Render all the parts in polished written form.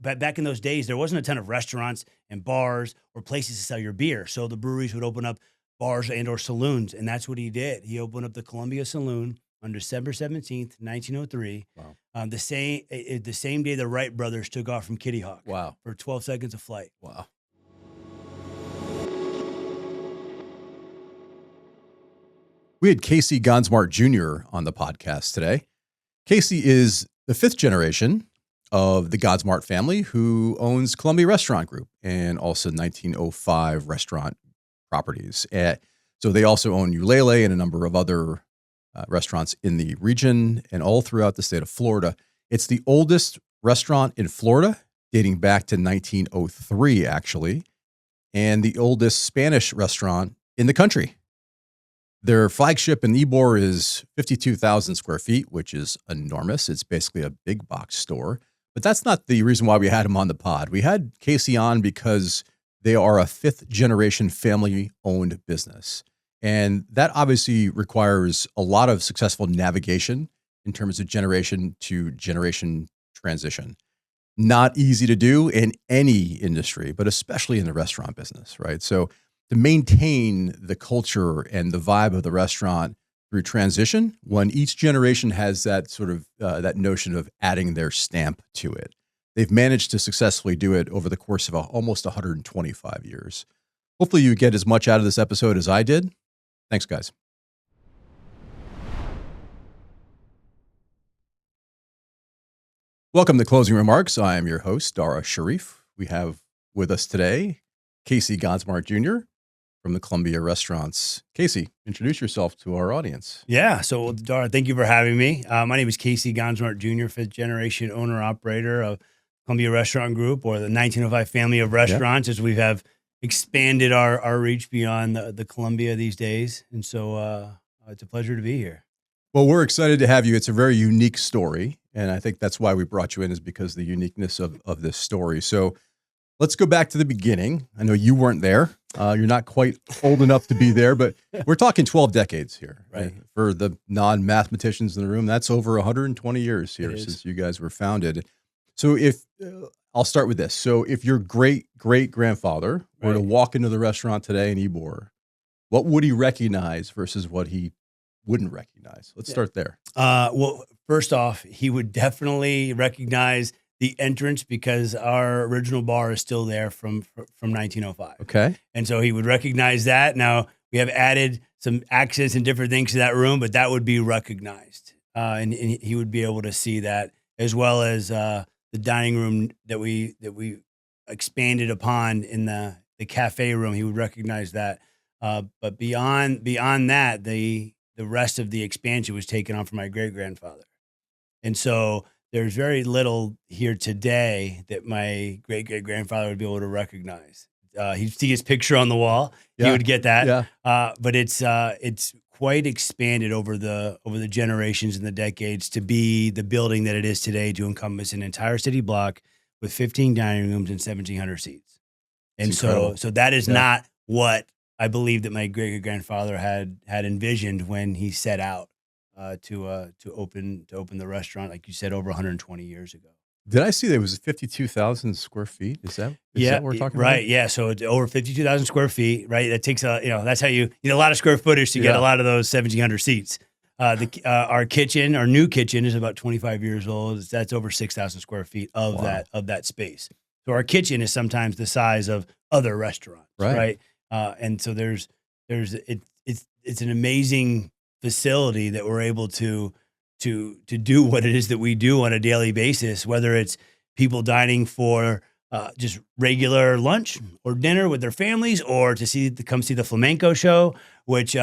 but back in those days, there wasn't a ton of restaurants and bars or places to sell your beer. So the breweries would open up bars and or saloons, and that's what he did. He opened up the Columbia Saloon on December 17th, 1903. Wow. The same day the Wright brothers took off from Kitty Hawk. Wow. For 12 seconds of flight. Wow. We had Casey Gonzmart Jr. on the podcast today. Casey is the fifth generation of the Gonzmart family who owns Columbia Restaurant Group and also 1905 restaurant properties. So they also own Ulele and a number of other restaurants in the region and all throughout the state of Florida. It's the oldest restaurant in Florida, dating back to 1903, actually, and the oldest Spanish restaurant in the country. Their flagship in Ybor is 52,000 square feet, which is enormous. It's basically a big box store. But that's not the reason why we had him on the pod. We had Casey on because they are a fifth-generation family-owned business. And that obviously requires a lot of successful navigation in terms of generation to generation transition. Not easy to do in any industry, but especially in the restaurant business, right? So to maintain the culture and the vibe of the restaurant through transition, when each generation has that sort of that notion of adding their stamp to it, they've managed to successfully do it over the course of almost 125 years. Hopefully you get as much out of this episode as I did. Thanks, guys. Welcome to Closing Remarks. I am your host, Dara Sharif. We have with us today Casey Gonzmart Jr. from the Columbia Restaurants. Casey, introduce yourself to our audience. Yeah. So, Dara, thank you for having me. My name is Casey Gonzmart Jr., fifth generation owner operator of Columbia Restaurant Group, or the 1905 family of restaurants, as we have expanded our reach beyond the Columbia these days. And so it's a pleasure to be here. Well, we're excited to have you. It's a very unique story. And I think that's why we brought you in, is because of the uniqueness of this story. So let's go back to the beginning. I know you weren't there. You're not quite old enough to be there, but we're talking 12 decades here. Right. For the non-mathematicians in the room, that's over 120 years here since you guys were founded. So I'll start with this. So if your great-great-grandfather were to walk into the restaurant today in Ybor, what would he recognize versus what he wouldn't recognize? Let's start there. Well, first off, he would definitely recognize the entrance, because our original bar is still there from 1905. Okay. And so he would recognize that. Now, we have added some accents and different things to that room, but that would be recognized. And he would be able to see that, as well as the dining room that we expanded upon in the cafe room. He would recognize that. But beyond that, the rest of the expansion was taken on from my great-grandfather. And so there's very little here today that my great-great-grandfather would be able to recognize. He'd see his picture on the wall. Yeah. He would get that. Yeah. But it's quite expanded over the generations and the decades to be the building that it is today, to encompass an entire city block with 15 dining rooms and 1,700 seats. And so that is not what I believe that my great-grandfather had envisioned when he set out to open the restaurant, like you said, over 120 years ago. Did I see that it was 52,000 square feet? Is that what we're talking about? Right. Yeah. So it's over 52,000 square feet, right? That takes that's how you need a lot of square footage to get a lot of those 1,700 seats. Our new kitchen is about 25 years old. That's over 6,000 square feet of that space. So our kitchen is sometimes the size of other restaurants, right? And so it's an amazing facility that we're able to do what it is that we do on a daily basis, whether it's people dining for just regular lunch or dinner with their families, or to come see the flamenco show, which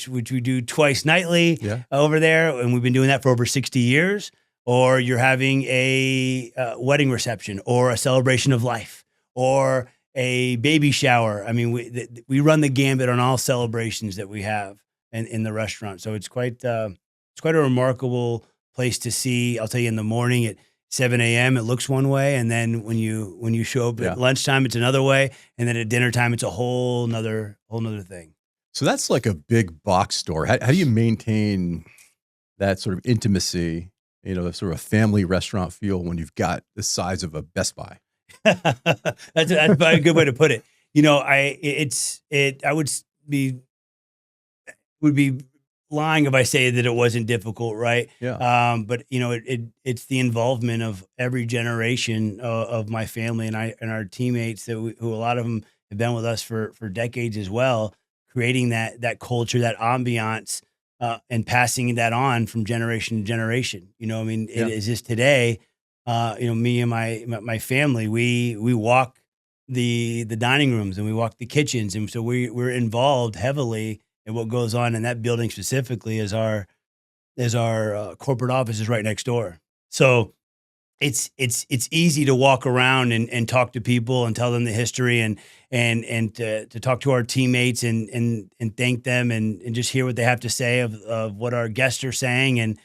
we do twice nightly over there, and we've been doing that for over 60 years. Or you're having a wedding reception, or a celebration of life, or a baby shower. I mean, we run the gambit on all celebrations that we have in the restaurant. So it's quite a remarkable place to see. I'll tell you, in the morning at 7 a.m. it looks one way, and then when you show up at lunchtime, it's another way, and then at dinner time, it's a whole nother thing. So that's like a big box store. How do you maintain that sort of intimacy, sort of a family restaurant feel when you've got the size of a Best Buy? That's a good way to put it. You know, I would be lying if I say that it wasn't difficult, right? Yeah. But you know, it's the involvement of every generation of my family and our teammates who a lot of them have been with us for decades as well, creating that culture, that ambiance, and passing that on from generation to generation. You know, I mean, Yeah. it is just today. You know, me and my family, we walk the dining rooms and we walk the kitchens, and so we're involved heavily and what goes on in that building specifically is our corporate office is right next door. So it's easy to walk around and talk to people and tell them the history and to talk to our teammates and thank them and just hear what they have to say of what our guests are saying. And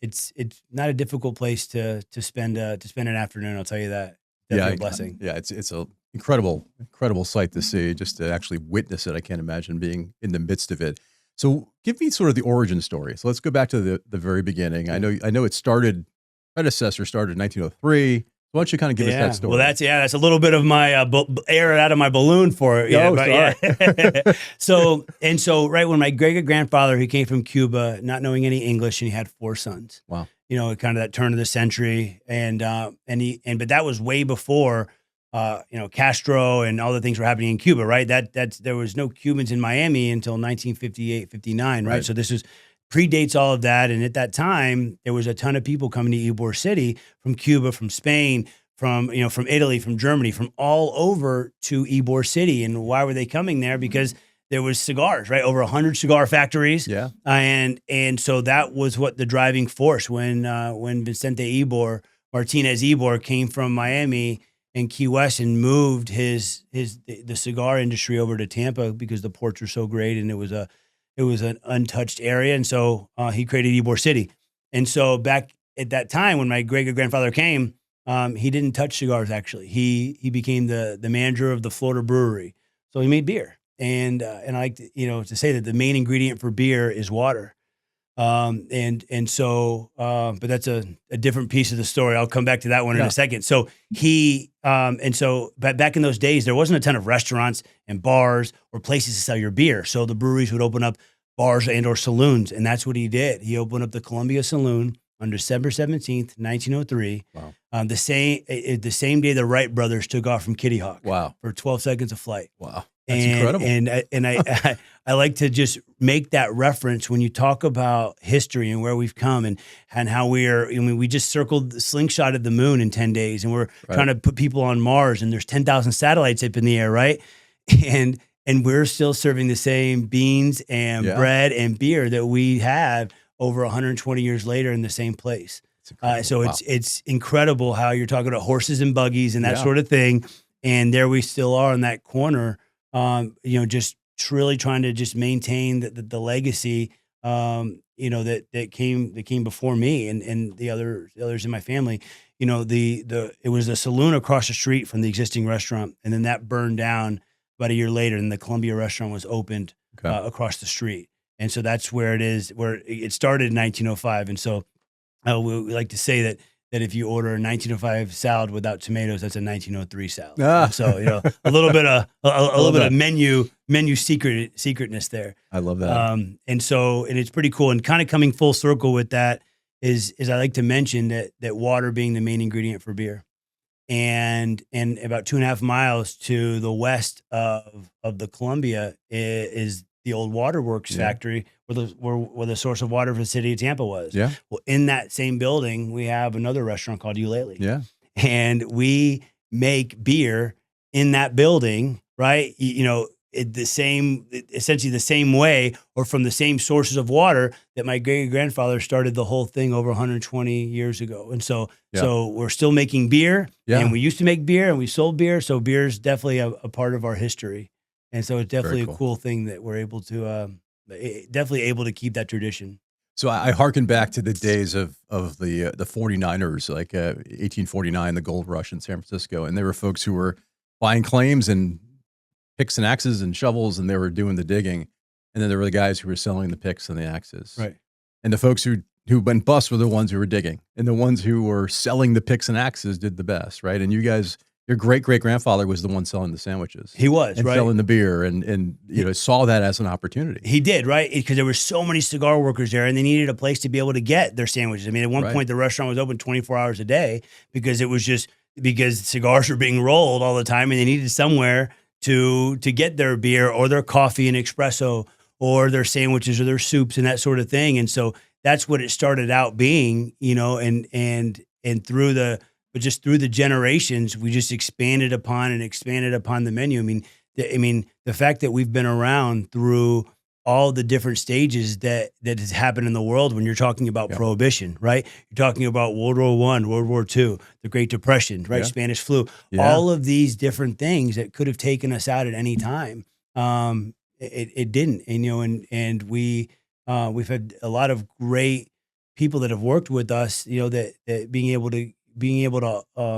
it's not a difficult place to spend an afternoon. I'll tell you that. Definitely a blessing. Yeah, it's a incredible sight to see, just to actually witness it. I can't imagine being in the midst of it. So give me sort of the origin story. So let's go back to the very beginning. I know it started, predecessor started in 1903. Why don't you kind of give us that story? Well, that's a little bit of my air out of my balloon for it. Yeah, sorry. So right when my great grandfather, he came from Cuba, not knowing any English, and he had 4 sons. Wow. You know, kind of that turn of the century, but that was way before you know, Castro and all the things were happening in Cuba, right? There was no Cubans in Miami until 1958, 59, right? So this predates all of that. And at that time, there was a ton of people coming to Ybor City from Cuba, from Spain, from Italy, from Germany, from all over to Ybor City. And why were they coming there? Because there was cigars, right? Over 100 cigar factories. Yeah. And so that was what the driving force when Vicente Martinez Ybor came from Miami and Key West and moved the cigar industry over to Tampa because the ports were so great and it was an untouched area. And so he created Ybor City. And so back at that time when my great grandfather came, he didn't touch cigars. Actually, he became the manager of the Florida brewery. So he made beer. And I like to say that the main ingredient for beer is water. But that's a different piece of the story. I'll come back to that one in a second. So but back in those days, there wasn't a ton of restaurants and bars or places to sell your beer. So the breweries would open up bars and or saloons. And that's what he did. He opened up the Columbia Saloon on December 17th, 1903. Wow. The same day the Wright brothers took off from Kitty Hawk. Wow. For 12 seconds of flight. Wow. That's incredible. And I like to just make that reference when you talk about history and where we've come and how we just slingshotted the moon in 10 days and we're trying to put people on Mars and there's 10,000 satellites up in the air, right? And we're still serving the same beans and bread and beer that we have over 120 years later in the same place. It's incredible how you're talking about horses and buggies and that sort of thing. And there we still are in that corner. Just really trying to just maintain the legacy, that came before me and the others in my family. You know, it was a saloon across the street from the existing restaurant, and then that burned down about a year later, and the Columbia restaurant was opened across the street. And so that's where it is, where it started in 1905. And so we like to say that if you order a 1905 salad without tomatoes, that's a 1903 salad. So a little bit of menu secretness there. I love that. And it's pretty cool. And kind of coming full circle with that is I like to mention that water being the main ingredient for beer, and about 2.5 miles to the west of the Columbia is the old waterworks factory where the source of water for the city of Tampa was. Yeah. Well, in that same building, we have another restaurant called Ulele. Yeah. And we make beer in that building, right? Essentially the same way or from the same sources of water that my great grandfather started the whole thing over 120 years ago. And so we're still making beer and we used to make beer and we sold beer. So beer is definitely a part of our history. And so it's definitely a cool thing that we're able to, definitely able to keep that tradition. So I hearken back to the days of the 49ers, like 1849, the gold rush in San Francisco. And there were folks who were buying claims and picks and axes and shovels, and they were doing the digging. And then there were the guys who were selling the picks and the axes. Right. And the folks who who went bust were the ones who were digging, and the ones who were selling the picks and axes did the best, right? And you guys, your great-great-grandfather was the one selling the sandwiches. He was, and right? selling the beer and saw that as an opportunity. He did, right? Because there were so many cigar workers there, and they needed a place to be able to get their sandwiches. I mean, at one point, the restaurant was open 24 hours a day because it was just because cigars were being rolled all the time, and they needed somewhere to get their beer or their coffee and espresso or their sandwiches or their soups and that sort of thing. And so that's what it started out being, and through the generations, we just expanded upon the menu. I mean, the fact that we've been around through all the different stages that has happened in the world when you're talking about Prohibition, right? You're talking about World War I, World War II, the Great Depression, right? Spanish flu, all of these different things that could have taken us out at any time. It didn't, and we've had a lot of great people that have worked with us, that being able to,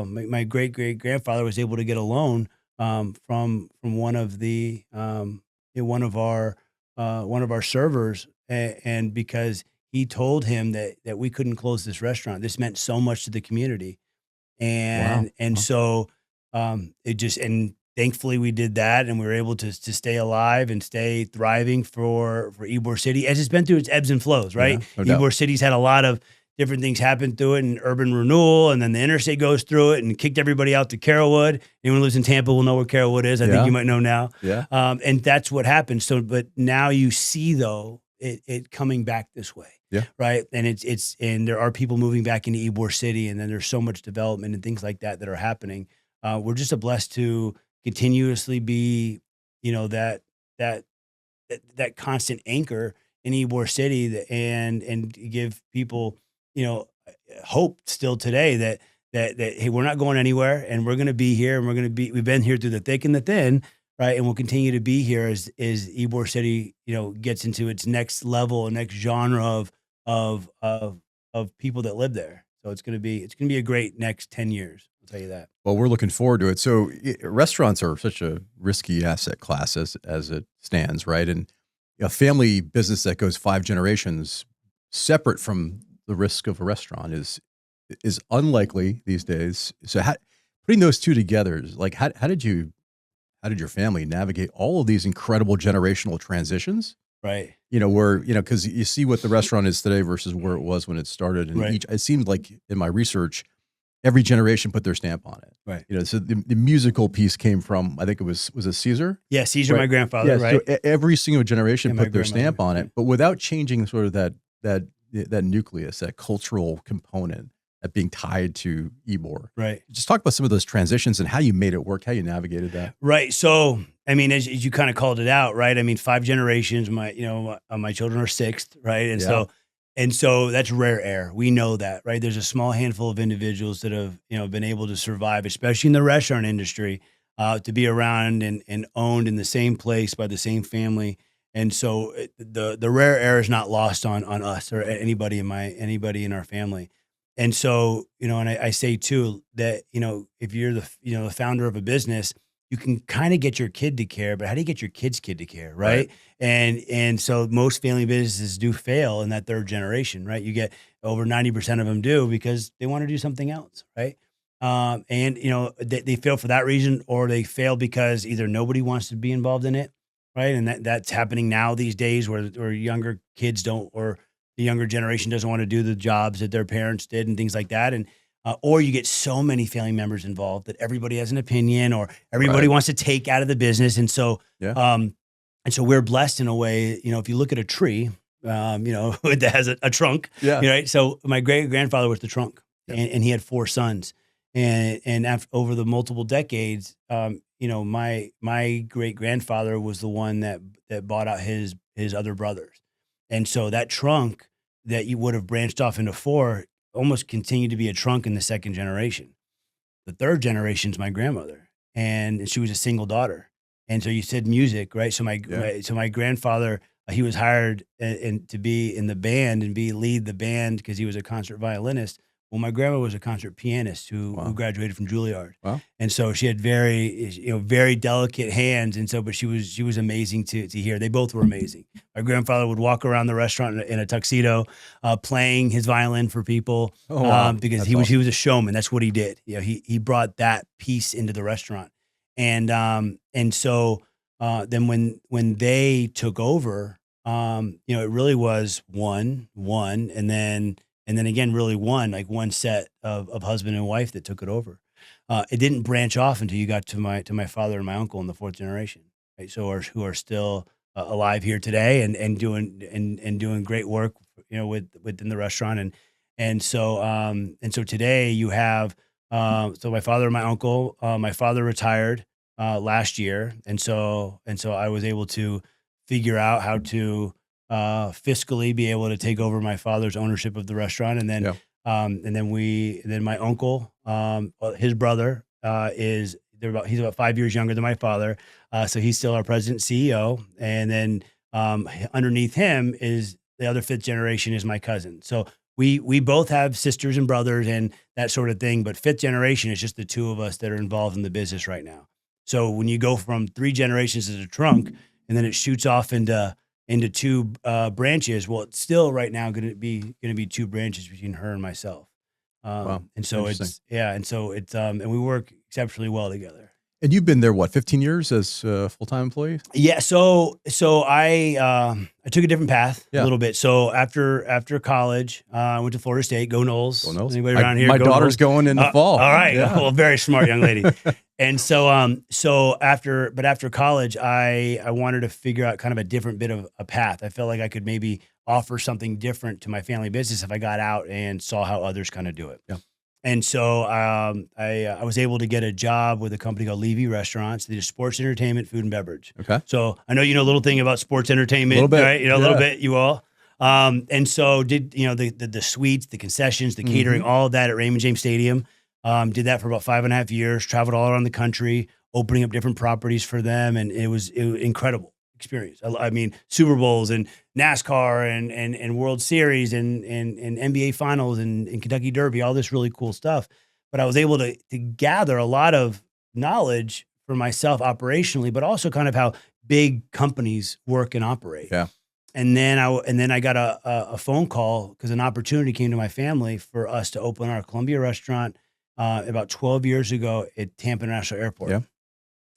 my great grandfather was able to get a loan from one of our servers, and because he told him that we couldn't close this restaurant. This meant so much to the community, so thankfully we did that, and we were able to stay alive and stay thriving for Ybor City, as it's been through its ebbs and flows, right? Ybor City's had a lot of different things happen through it, and urban renewal, and then the interstate goes through it and kicked everybody out to Carrollwood. Anyone who lives in Tampa will know where Carrollwood is. I think you might know now. And that's what happened. So, but now you see though it coming back this way, right? And and there are people moving back into Ybor City, and then there's so much development and things like that are happening. We're just blessed to continuously be, that constant anchor in Ybor City, and give people, hope still today that hey, we're not going anywhere, and we're going to be here, and we've been here through the thick and the thin, right? And we'll continue to be here as Ybor City, gets into its next level, next genre of people that live there. So it's going to be a great next 10 years. I'll tell you that. Well, we're looking forward to it. So restaurants are such a risky asset class as it stands, right? And a family business that goes 5 generations separate from the risk of a restaurant is unlikely these days. So putting those two together, like how did your family navigate all of these incredible generational transitions? Right. Because you see what the restaurant is today versus where it was when it started. And it seemed like in my research, every generation put their stamp on it. Right. So the musical piece came from, I think it was it Caesar? Yeah, Caesar, right? My grandfather, right? So every single generation put their stamp on it, but without changing sort of that nucleus, that cultural component, that being tied to Ybor. Right. Just talk about some of those transitions and how you made it work, how you navigated that. Right. So, I mean, as you kind of called it out, right? I mean, 5 generations, my children are 6th, right? And so that's rare air. We know that, right? There's a small handful of individuals that have, been able to survive, especially in the restaurant industry, to be around and owned in the same place by the same family. And so the rare air is not lost on us or anybody in our family. And so, and I say too that, if you're the founder of a business, you can kind of get your kid to care, but how do you get your kid's kid to care, right? And so most family businesses do fail in that 3rd generation, right? You get over 90% of them do because they want to do something else, right? And they fail for that reason, or they fail because either nobody wants to be involved in it, right? And that's happening now these days, where younger kids don't, or the younger generation doesn't want to do the jobs that their parents did and things like that. And or you get so many family members involved that everybody has an opinion, or everybody wants to take out of the business. And so, so we're blessed in a way. If you look at a tree, that has a trunk, right? So my great grandfather was the trunk, and he had 4 sons, and over the multiple decades, my great grandfather was the one that bought out his other brothers, and so that trunk that you would have branched off into 4 almost continued to be a trunk in the 2nd generation. The 3rd generation is my grandmother, and she was a single daughter. And so you said music, right? So my grandfather, he was hired to be in the band and lead the band because he was a concert violinist Well, my grandma was a concert pianist who graduated from Juilliard. Wow. And so she had very delicate hands. And so, but she was amazing to hear. They both were amazing. My grandfather would walk around the restaurant in a tuxedo, playing his violin for people. Oh, wow. Because That's he awesome. was a showman. That's what he did. He brought that piece into the restaurant. And so then when they took over, it really was one, and then again, really one set of husband and wife that took it over. It didn't branch off until you got to my father and my uncle in the fourth generation, right? So who are still alive here today and doing great work, within the restaurant. And so today you have, so my father and my uncle. My father retired last year, and so I was able to figure out how to fiscally be able to take over my father's ownership of the restaurant. And then, then my uncle, his brother, he's about 5 years younger than my father. So he's still our president CEO. And then, underneath him is the other fifth generation is my cousin. So we both have sisters and brothers and that sort of thing, but fifth generation is just the two of us that are involved in the business right now. So when you go from 3 generations as a trunk and then it shoots off into 2 branches, well, it's still right now going to be 2 branches between her and myself. Wow. And so and we work exceptionally well together. And you've been there, 15 years as a full-time employee? Yeah. So I took a different path a little bit. So after college, I went to Florida State. Go Noles. Go Noles. Anybody around here? My Go daughter's Noles. going in the fall. All right. Yeah. Well, very smart young lady. And so after college, I wanted to figure out kind of a different bit of a path. I felt like I could maybe offer something different to my family business if I got out and saw how others kind of do it. Yeah. And so I was able to get a job with a company called Levy Restaurants. They do sports entertainment, food and beverage. Okay. So I know you know a little thing about sports entertainment, a little bit, right? A little bit, you all. And so did the suites, the concessions, the catering, all of that at Raymond James Stadium. Did that for about 5.5 years. Traveled all around the country, opening up different properties for them, and it was incredible experience. I mean, Super Bowls and NASCAR and World Series and NBA Finals and Kentucky Derby, all this really cool stuff. But I was able to gather a lot of knowledge for myself operationally, but also kind of how big companies work and operate. Yeah. And then I got a phone call because an opportunity came to my family for us to open our Columbia restaurant about 12 years ago at Tampa International Airport. Yeah.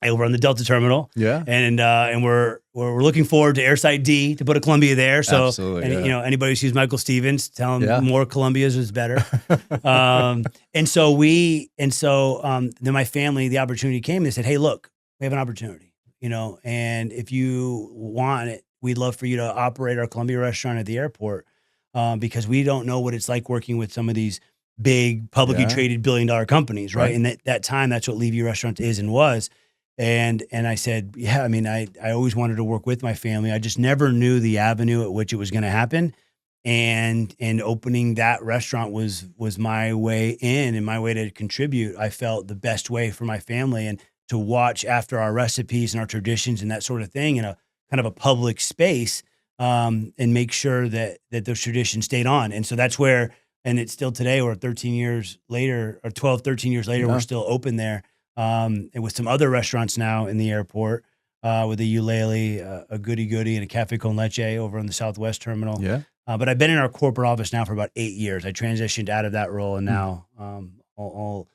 Over on the Delta Terminal. Yeah. And we're looking forward to Airside D to put a Columbia there. So, absolutely, and anybody who sees Michael Stevens, tell him more Columbias is better. And so then my family, the opportunity came, they said, "Hey, look, we have an opportunity, and if you want it, we'd love for you to operate our Columbia restaurant at the airport, because we don't know what it's like working with some of these big publicly traded $1 billion companies." Right. And that time, that's what Levy Restaurant is and was. And I said, yeah, I mean, I always wanted to work with my family. I just never knew the avenue at which it was going to happen. And opening that restaurant was my way in and my way to contribute. I felt the best way for my family and to watch after our recipes and our traditions and that sort of thing in a kind of a public space, and make sure that those traditions stayed on. And so that's where, and it's still today, or 13 years later, or 12, 13 years later, we're still open there. And with some other restaurants now in the airport, with a Ulele, a Goody Goody, and a Cafe Con Leche over on the Southwest Terminal. Yeah. But I've been in our corporate office now for about 8 years. I transitioned out of that role, and now all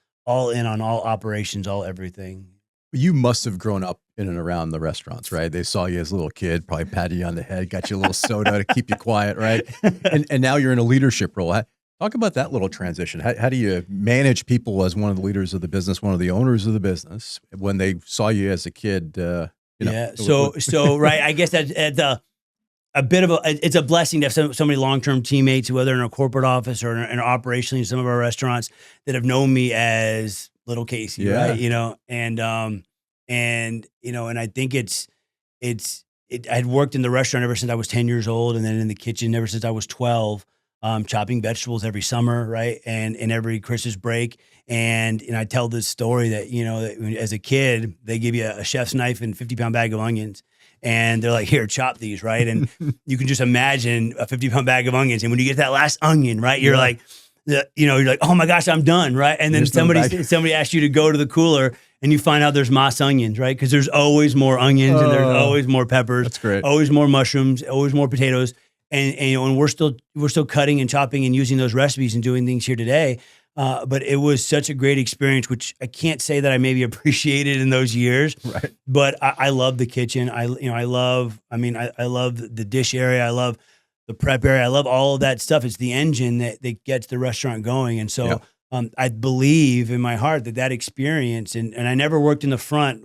in on all operations, all everything. You must have grown up in and around the restaurants, right? They saw you as a little kid, probably patted you on the head, got you a little soda to keep you quiet, right? And now you're in a leadership role. Talk about that little transition. How do you manage people as one of the leaders of the business, one of the owners of the business, when they saw you as a kid? Yeah. So right. I guess that's a bit of it's a blessing to have so many long-term teammates, whether in a corporate office or in operationally in some of our restaurants, that have known me as little Casey, right? And I think I had worked in the restaurant ever since I was 10 years old, and then in the kitchen ever since I was 12. Chopping vegetables every summer, right? And every Christmas break. And I tell this story that, that as a kid, they give you a chef's knife and 50-pound bag of onions. And they're like, here, chop these, right? And you can just imagine a 50-pound bag of onions. And when you get that last onion, right, you're like, you're like, oh my gosh, I'm done, right? And then somebody asks you to go to the cooler, and you find out there's moss onions, right? Because there's always more onions, and there's always more peppers. That's great. Always more mushrooms, always more potatoes, and we're still cutting and chopping and using those recipes and doing things here today. But it was such a great experience, which I can't say that I maybe appreciated in those years. Right. But I love the kitchen. I love the dish area. I love the prep area. I love all of that stuff. It's the engine that gets the restaurant going. And so I believe in my heart that experience, and I never worked in the front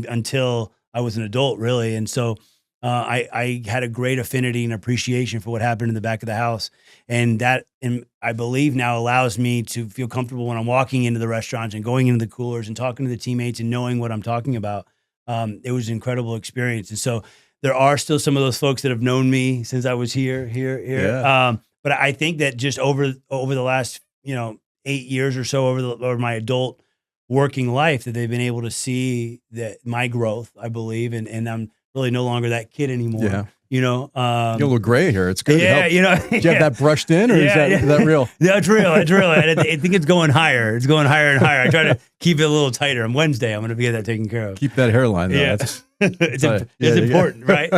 until I was an adult, really. And so I had a great affinity and appreciation for what happened in the back of the house. And I believe now allows me to feel comfortable when I'm walking into the restaurants and going into the coolers and talking to the teammates and knowing what I'm talking about. It was an incredible experience. And so there are still some of those folks that have known me since I was here. Yeah. But I think that just over the last, 8 years or so over my adult working life, that they've been able to see that my growth, I believe, and I'm really no longer that kid anymore. Yeah. You have a little gray hair. It's good. Yeah, do you have that brushed in, or is that real? Yeah, it's real. It's real. I think it's going higher. It's going higher and higher. I try to keep it a little tighter. On Wednesday, I'm going to get that taken care of. Keep that hairline, though. Yeah. It's important, right?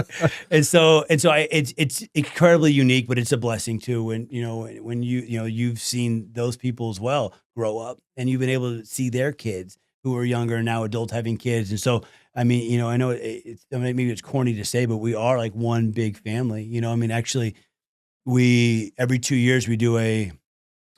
And so it's incredibly unique, but it's a blessing too. When you've seen those people as well grow up, and you've been able to see their kids who are younger and now adults having kids. And so, I know maybe it's corny to say, but we are like one big family. Actually, every 2 years we do a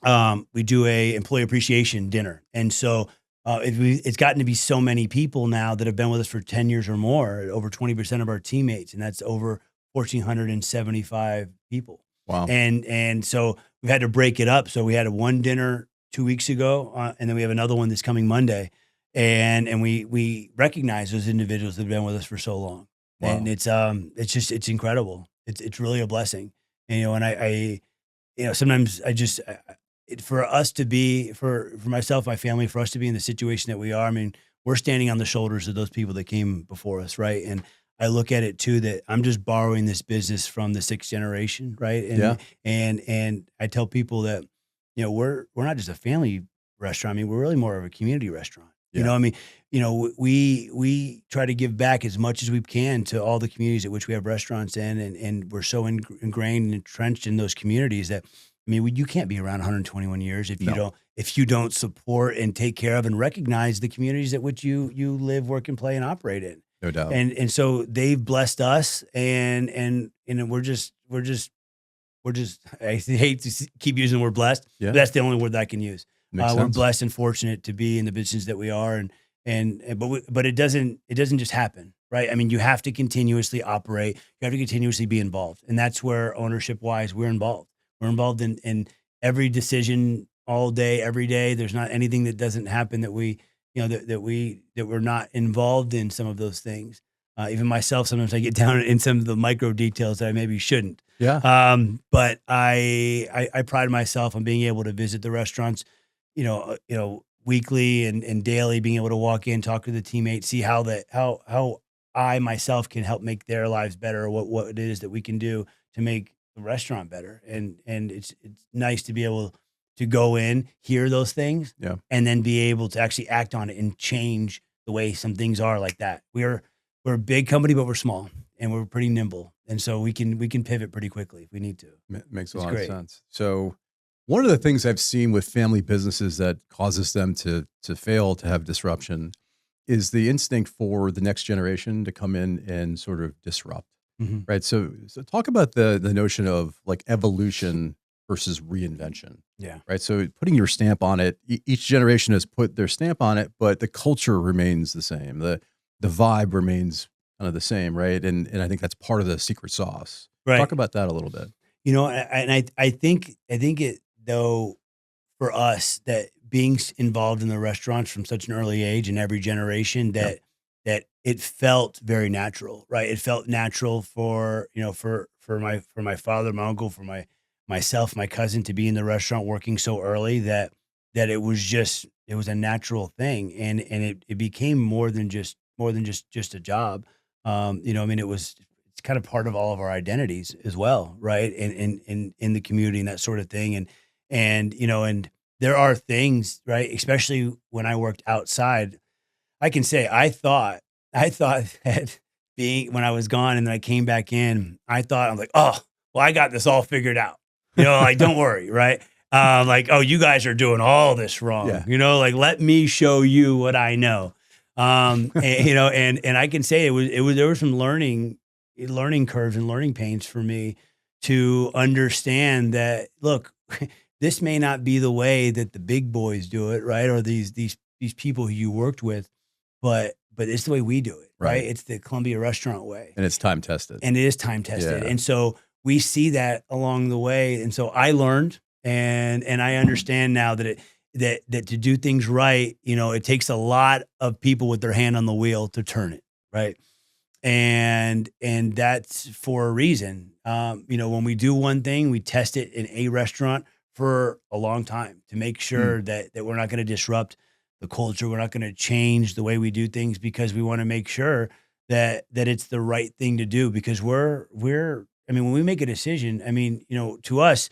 employee appreciation dinner, and so. It's gotten to be so many people now that have been with us for 10 years or more, over 20% of our teammates, and that's over 1,475 people. Wow. And so we've had to break it up. So we had one dinner 2 weeks ago, and then we have another one this coming Monday. And we recognize those individuals that have been with us for so long. Wow. And it's incredible. It's really a blessing. And I sometimes for us to be, for myself, my family, for us to be in the situation that we are, we're standing on the shoulders of those people that came before us, right? And I look at it too, that I'm just borrowing this business from the sixth generation, right? And I tell people that, we're not just a family restaurant. We're really more of a community restaurant. Yeah. We try to give back as much as we can to all the communities at which we have restaurants in, and we're so ingrained and entrenched in those communities that, you can't be around 121 years if you don't support and take care of and recognize the communities at which you live, work, and play and operate in. No doubt. And so they've blessed us, and we're just. I hate to keep using the word blessed, but that's the only word that I can use. We're blessed and fortunate to be in the business that we are, but it doesn't just happen, right? You have to continuously operate. You have to continuously be involved, and that's where ownership wise we're involved. We're involved in every decision all day, every day. There's not anything that doesn't happen that we're not involved in some of those things. Even myself, sometimes I get down in some of the micro details that I maybe shouldn't. Yeah. But I pride myself on being able to visit the restaurants, weekly and daily, being able to walk in, talk to the teammates, see how I myself can help make their lives better, or what it is that we can do to make the restaurant better. And it's nice to be able to go in, hear those things, and then be able to actually act on it and change the way some things are like that. We're a big company, but we're small and we're pretty nimble. And so we can pivot pretty quickly if we need to. Makes a lot of sense. So one of the things I've seen with family businesses that causes them to fail, to have disruption, is the instinct for the next generation to come in and sort of disrupt. Mm-hmm. Right. So talk about the notion of like evolution versus reinvention. Yeah. Right. So putting your stamp on it, each generation has put their stamp on it, but the culture remains the same. The vibe remains kind of the same. Right. And I think that's part of the secret sauce. Right. Talk about that a little bit. And I think it, though, for us, that being involved in the restaurants from such an early age in every generation, that it felt very natural, right? It felt natural for my father, my uncle, for myself, my cousin, to be in the restaurant working so early that it was a natural thing, and it became more than just a job. It's kind of part of all of our identities as well, right? And in the community and that sort of thing, And, and there are things, right? Especially when I worked outside, I can say I thought that when I was gone and then I came back in, I'm like, oh, well, I got this all figured out. Like, don't worry, right? Like, oh, you guys are doing all this wrong. Yeah. Like, let me show you what I know. And, and I can say there were some learning curves and learning pains for me to understand that, look, this may not be the way that the big boys do it, right? Or these people who you worked with, but it's the way we do it, right? It's the Columbia restaurant way. And it's time tested. And it is time tested. Yeah. And so we see that along the way. And so I learned and I understand now that that to do things right, it takes a lot of people with their hand on the wheel to turn it, right? And that's for a reason. When we do one thing, we test it in a restaurant for a long time to make sure that we're not going to disrupt the culture. We're not going to change the way we do things because we want to make sure that it's the right thing to do, because when we make a decision, to us,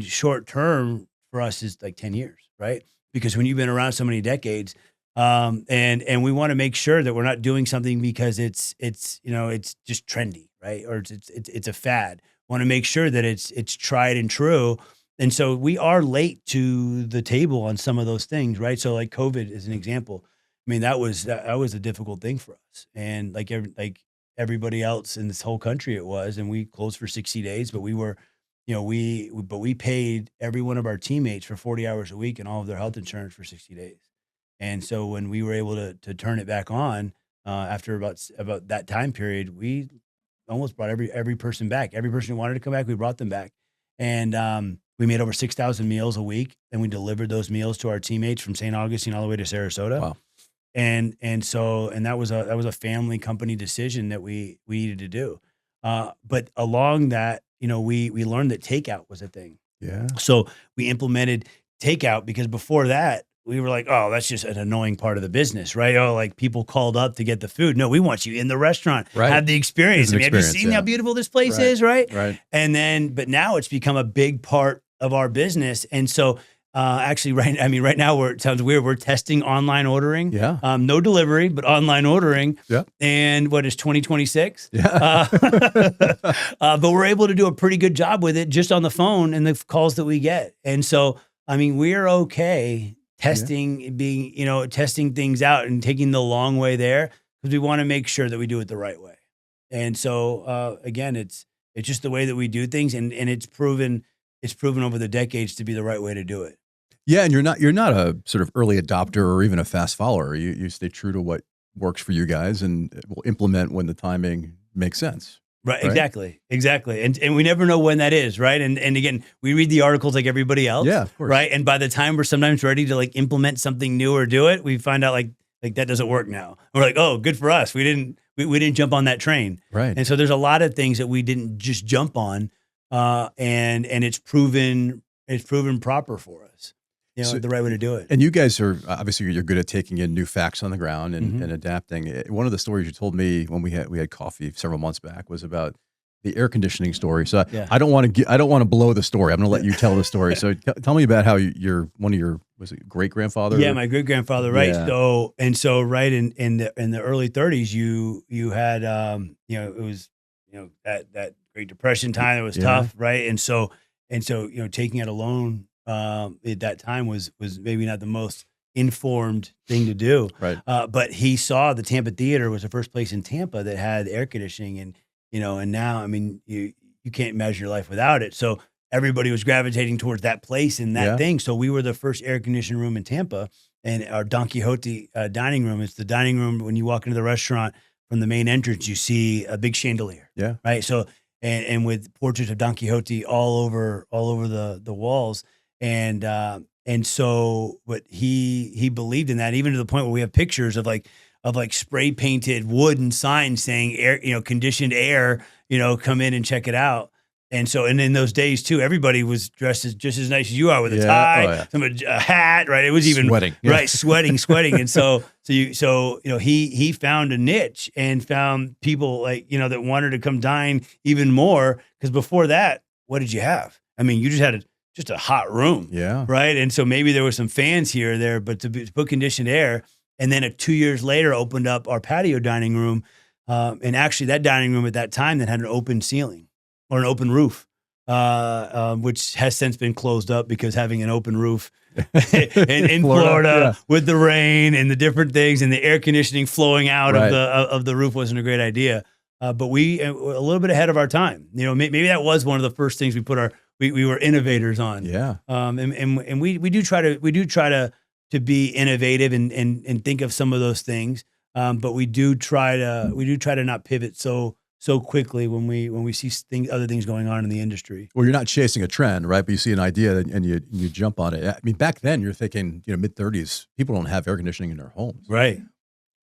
short term for us is like 10 years, right? Because when you've been around so many decades, and we want to make sure that we're not doing something because it's just trendy, right? Or it's a fad. Want to make sure that it's tried and true. And so we are late to the table on some of those things, right? So like COVID is an example. That was a difficult thing for us, and like everybody else in this whole country, it was. And we closed for 60 days, but we were, we paid every one of our teammates for 40 hours a week and all of their health insurance for 60 days. And so when we were able to turn it back on after about that time period, we almost brought every person back. Every person who wanted to come back, we brought them back, and we made over 6,000 meals a week, and we delivered those meals to our teammates from St. Augustine all the way to Sarasota. Wow. And that was a family company decision that we needed to do. But along that, we learned that takeout was a thing. Yeah. So we implemented takeout because before that, we were like, oh, that's just an annoying part of the business, right? Oh, like people called up to get the food. No, we want you in the restaurant, have the experience. Have you seen how beautiful this place is, right? Right. But now it's become a big part of our business. And so actually, right now, it sounds weird, we're testing online ordering. Yeah. No delivery, but online ordering. Yeah. And what is 2026? Yeah. But we're able to do a pretty good job with it just on the phone and the calls that we get. And so, we're okay testing, testing things out and taking the long way there, because we want to make sure that we do it the right way. And so, again, it's just the way that we do things, and it's proven over the decades to be the right way to do it. Yeah, and you're not a sort of early adopter or even a fast follower. You stay true to what works for you guys and will implement when the timing makes sense. Right? Exactly. And we never know when that is, right? And again, we read the articles like everybody else. Yeah, of course. Right? And by the time we're sometimes ready to like implement something new or do it, we find out like that doesn't work now. We're like, oh, good for us. We didn't jump on that train. Right. And so there's a lot of things that we didn't just jump on, and it's proven proper for us. The right way to do it. And you guys are obviously, you're good at taking in new facts on the ground and adapting. One of the stories you told me when we had coffee several months back was about the air conditioning story. So I don't want to blow the story. I'm going to let you tell the story. So tell me about how one of your was it great grandfather? Yeah, my great grandfather. Right. Yeah. So right in the early 30s, you had it was that Great Depression time. It was tough, right? And so taking out a loan at that time was maybe not the most informed thing to do. Right. But he saw the Tampa Theater was the first place in Tampa that had air conditioning, and now, you can't imagine your life without it. So everybody was gravitating towards that place and that thing. So we were the first air conditioned room in Tampa, and our Don Quixote dining room. It's the dining room. When you walk into the restaurant from the main entrance, you see a big chandelier. Yeah. Right. So, and with portraits of Don Quixote all over the walls. And so, but he believed in that, even to the point where we have pictures of spray painted wooden signs saying air, conditioned air, come in and check it out. And so, and in those days too, everybody was dressed just as nice as you are, with a tie, a hat, right? It was even sweating, right? Sweating. And so he found a niche and found people that wanted to come dine even more. Because before that, what did you have? You just had just a hot room. Yeah. Right. And so maybe there were some fans here or there, but to put conditioned air. And then 2 years later, opened up our patio dining room. And actually that dining room at that time that had an open ceiling or an open roof, which has since been closed up because having an open roof in Florida with the rain and the different things and the air conditioning flowing out of the roof wasn't a great idea. But we a little bit ahead of our time. You know, maybe that was one of the first things we were innovators on. Yeah. And we do try to be innovative and think of some of those things. But we do try to not pivot so quickly when we see other things going on in the industry. Well, you're not chasing a trend, right? But you see an idea and you jump on it. I mean, back then you're thinking, mid-30s, people don't have air conditioning in their homes. Right.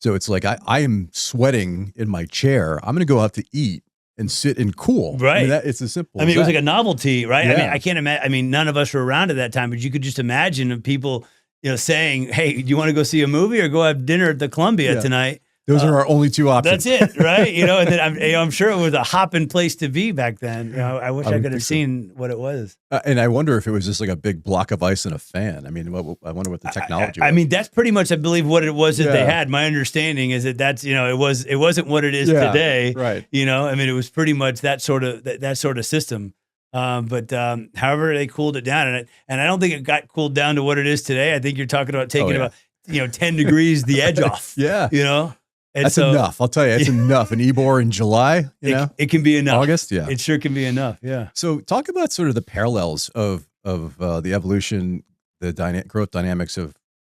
So it's like, I am sweating in my chair. I'm going to go out to eat and sit and cool. Right. I mean, it's as simple. I mean, it was like a novelty, right? Yeah. I mean, I can't imagine. I mean, none of us were around at that time, but you could just imagine people, saying, "Hey, do you want to go see a movie or go have dinner at the Columbia tonight?" Those are our only two options. That's it, right? And then I'm sure it was a hopping place to be back then. I wish I could have seen what it was. And I wonder if it was just like a big block of ice and a fan. I mean, I wonder what the technology was. I mean, that's pretty much, I believe, what it was that they had. My understanding is that's it wasn't what it is today. Right. I mean, it was pretty much that sort of system. But however, they cooled it down, and I don't think it got cooled down to what it is today. I think you're talking about taking about 10 degrees the edge off. Yeah. And that's enough. I'll tell you, it's enough. An Ybor in July, it can be enough. August, yeah, it sure can be enough. Yeah. So, talk about sort of the parallels of the evolution, the growth dynamics of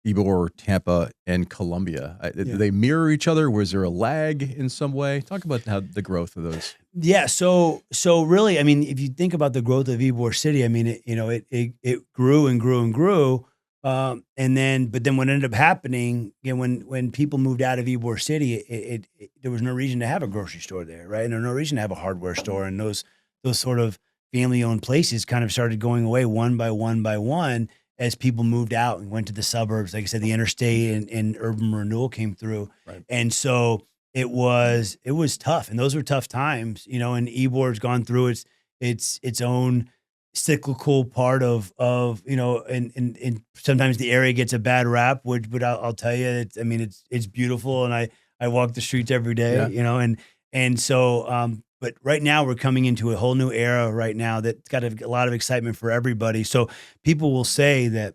Ybor, Tampa, and Columbia. Do they mirror each other? Was there a lag in some way? Talk about how the growth of those. Yeah. So really, I mean, if you think about the growth of Ybor City, I mean, it grew and grew and grew. But then what ended up happening, when people moved out of Ybor City, there was no reason to have a grocery store there, right? And there was no reason to have a hardware store, and those sort of family-owned places kind of started going away one by one as people moved out and went to the suburbs. Like I said, the interstate and urban renewal came through, right. And so it was tough, and those were tough times, and Ybor's gone through its own cyclical part of and sometimes the area gets a bad rap, but I'll tell you, it's beautiful, and I walk the streets every day, and so but right now we're coming into a whole new era right now that's got a lot of excitement for everybody. So people will say that,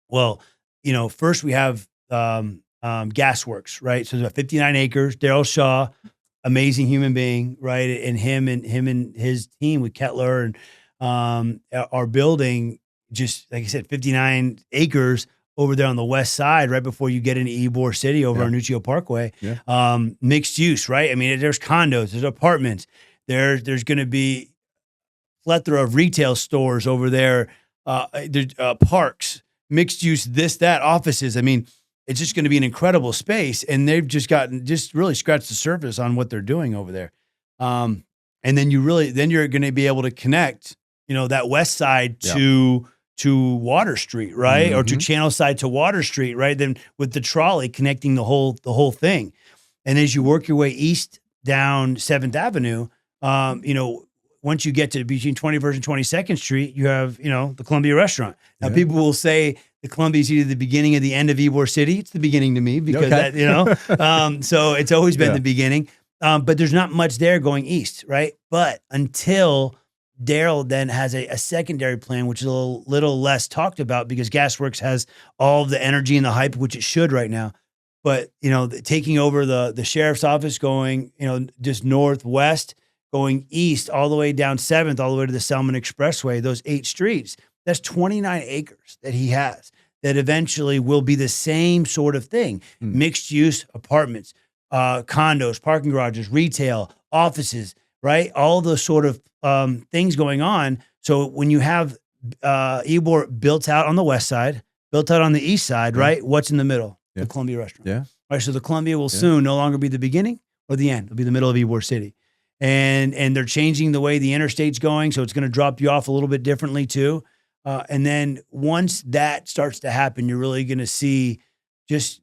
well, first we have Gasworks, right? So there's about 59 acres. Daryl Shaw, amazing human being, right? And him and his team with Kettler and are building, just like I said, 59 acres over there on the west side, right before you get into Ybor City over on Nuccio Parkway. Yeah. Mixed use, right? I mean, there's condos, there's apartments, there's going to be plethora of retail stores over there, there's parks, mixed use, this, that, offices. I mean, it's just going to be an incredible space, and they've just really scratched the surface on what they're doing over there. And then you're going to be able to connect, that west side to Water Street, right? Mm-hmm. Or to Channel Side to Water Street, right? Then with the trolley connecting the whole thing. And as you work your way east down 7th Avenue, once you get to between 21st and 22nd Street, you have, the Columbia restaurant. Now people will say the Columbia is either the beginning or the end of Ybor City. It's the beginning to me because so it's always been the beginning. But there's not much there going east, right? But until Daryl then has a secondary plan, which is a little less talked about because Gasworks has all of the energy and the hype, which it should right now. But, taking over the sheriff's office, going, just northwest, going east, all the way down 7th, all the way to the Selman Expressway, those 8 streets, that's 29 acres that he has that eventually will be the same sort of thing. Mixed use apartments, condos, parking garages, retail, offices, right? All the sort of things going on. So when you have Ybor built out on the west side, built out on the east side, right? What's in the middle? The Columbia restaurant. Yeah. Right. So the Columbia will soon no longer be the beginning or the end. It'll be the middle of Ybor City. And they're changing the way the interstate's going. So it's going to drop you off a little bit differently too. And then once that starts to happen, you're really going to see just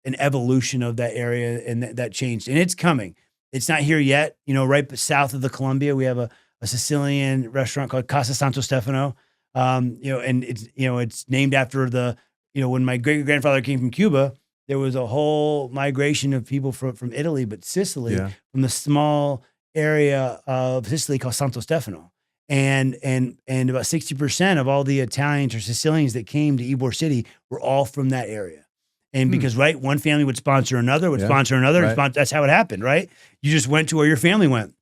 an evolution of that area and that changed. And it's coming. It's not here yet. Right south of the Columbia, we have a Sicilian restaurant called Casa Santo Stefano. And it's named after when my great grandfather came from Cuba, there was a whole migration of people from Italy, but Sicily, from the small area of Sicily called Santo Stefano. And about 60% of all the Italians or Sicilians that came to Ybor City were all from that area. And because, one family would sponsor another, Right. that's how it happened, right? You just went to where your family went.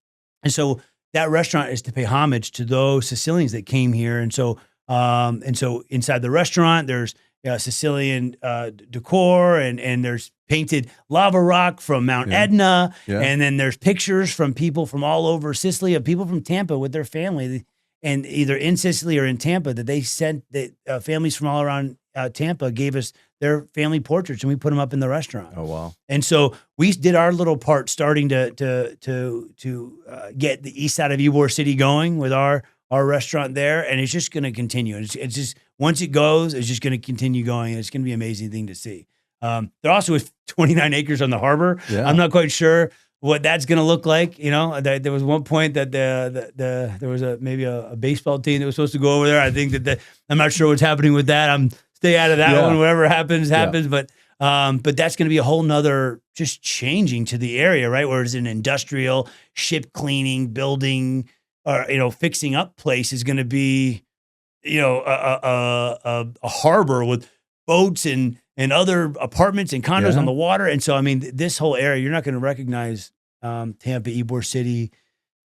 And so that restaurant is to pay homage to those Sicilians that came here. And so inside the restaurant, there's Sicilian decor, and there's painted lava rock from Mount Etna. Yeah. And then there's pictures from people from all over Sicily, of people from Tampa with their family, and either in Sicily or in Tampa, that they sent, that families from all around Tampa gave us their family portraits, and we put them up in the restaurant. Oh, wow. And so we did our little part, starting to get the east side of Ybor City going with our restaurant there, and it's just going to continue. It's just, once it goes, it's just going to continue going, and it's going to be an amazing thing to see. There also is 29 acres on the harbor. Yeah. I'm not quite sure what that's going to look like. There was one point that there was maybe a baseball team that was supposed to go over there. I think that I'm not sure what's happening with that. Stay out of that one. Whatever happens. But that's going to be a whole nother just changing to the area, right? Where it's an industrial ship cleaning, building, or fixing up place is going to be, a harbor with boats and other apartments and condos on the water. And so, this whole area, you're not going to recognize Tampa, Ybor City,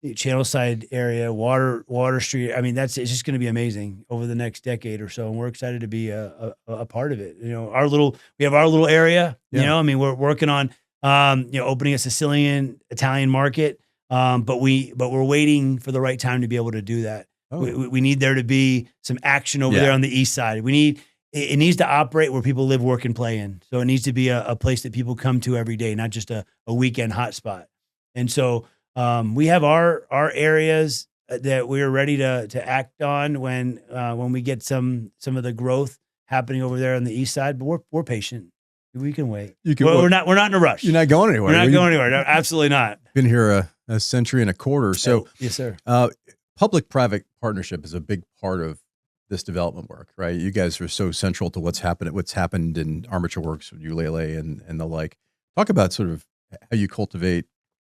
Channelside area, Water Street. It's just going to be amazing over the next decade or so. And we're excited to be a part of it. We have our little area, we're working on, opening a Sicilian Italian market. But we're waiting for the right time to be able to do that. Oh. We need there to be some action over there on the east side. It needs to operate where people live, work, and play in. So it needs to be a place that people come to every day, not just a weekend hotspot. And so we have our areas that we're ready to act on when we get some of the growth happening over there on the east side. But we're patient. We can wait. We're not in a rush. You're not going anywhere. We're not going anywhere. No, absolutely not. Been here a century and a quarter. So yes, sir. Public-private partnership is a big part of this development work, right? You guys are so central to what's happened in Armature Works, Ulele, and the like. Talk about sort of how you cultivate,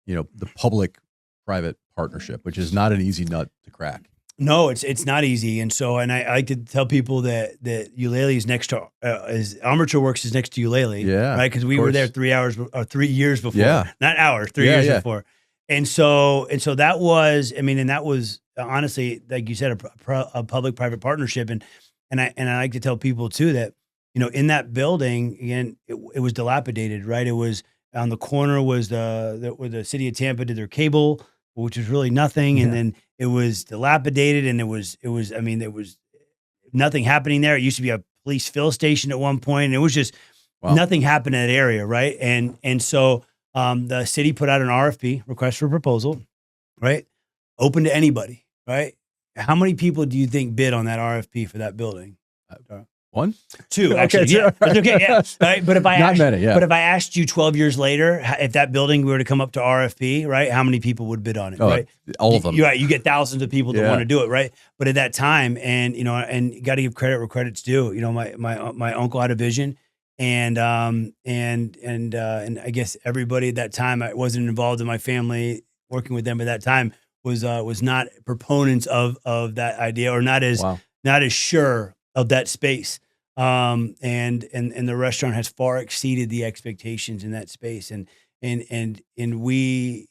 the public-private partnership, which is not an easy nut to crack. No, it's not easy. And so, I like to tell people that Ulele is next to, Armature Works is next to Ulele. Yeah. Right. Because we were there 3 years before. Yeah. Not hours, 3 years before. And so that was, and that was honestly, like you said, a public-private partnership. And I like to tell people too that, in that building, again, it was dilapidated, right? It was on the corner where the city of Tampa did their cable, which was really nothing. And then it was dilapidated, and there was nothing happening there. It used to be a police fill station at one point, and it was just nothing happened in that area, right? And so the city put out an RFP, request for proposal, right? Open to anybody, right? How many people do you think bid on that RFP for that building? 1? 2, actually. Okay, yeah, that's okay. Yeah, right. But if I Not asked you 12 years later, if that building were to come up to RFP, right? How many people would bid on it? Right. All of them. You're right. You get thousands of people that want to do it, right? But at that time, and you got to give credit where credit's due. My uncle had a vision, and I guess everybody at that time, I wasn't involved in my family working with them at that time, was not proponents of that idea, or not as sure of that space. And the restaurant has far exceeded the expectations in that space. And we're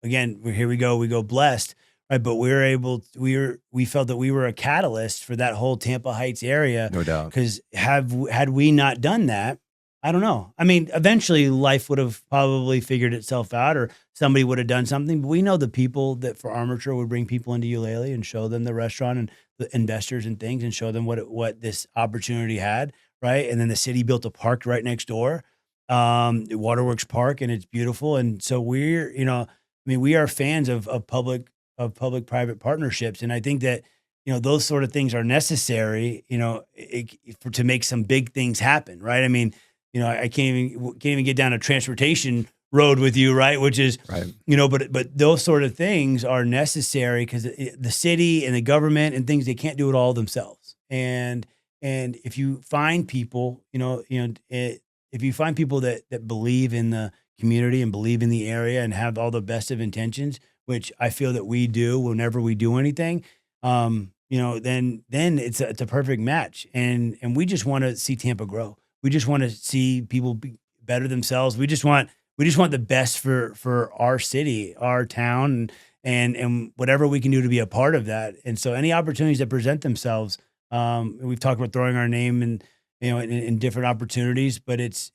here we go blessed, right? But we felt that we were a catalyst for that whole Tampa Heights area. No doubt. Because had we not done that, I don't know. Eventually life would have probably figured itself out, or somebody would have done something. But we know the people that for Armature would bring people into Ulele and show them the restaurant and the investors and things, and show them what this opportunity had, right? And then the city built a park right next door, Waterworks Park, and it's beautiful. And so we are fans of public-private partnerships, and I think that those sort of things are necessary, to make some big things happen, right? I can't even get down to transportation road with you, right? Which is, Right. but those sort of things are necessary because the city and the government and things, they can't do it all themselves. And if you find people, if you find people that believe in the community and believe in the area and have all the best of intentions, which I feel that we do whenever we do anything, then it's a perfect match. And we just want to see Tampa grow. We just want to see people better themselves. We just want the best for our city, our town, and whatever we can do to be a part of that. And so any opportunities that present themselves, we've talked about throwing our name in different opportunities, but it's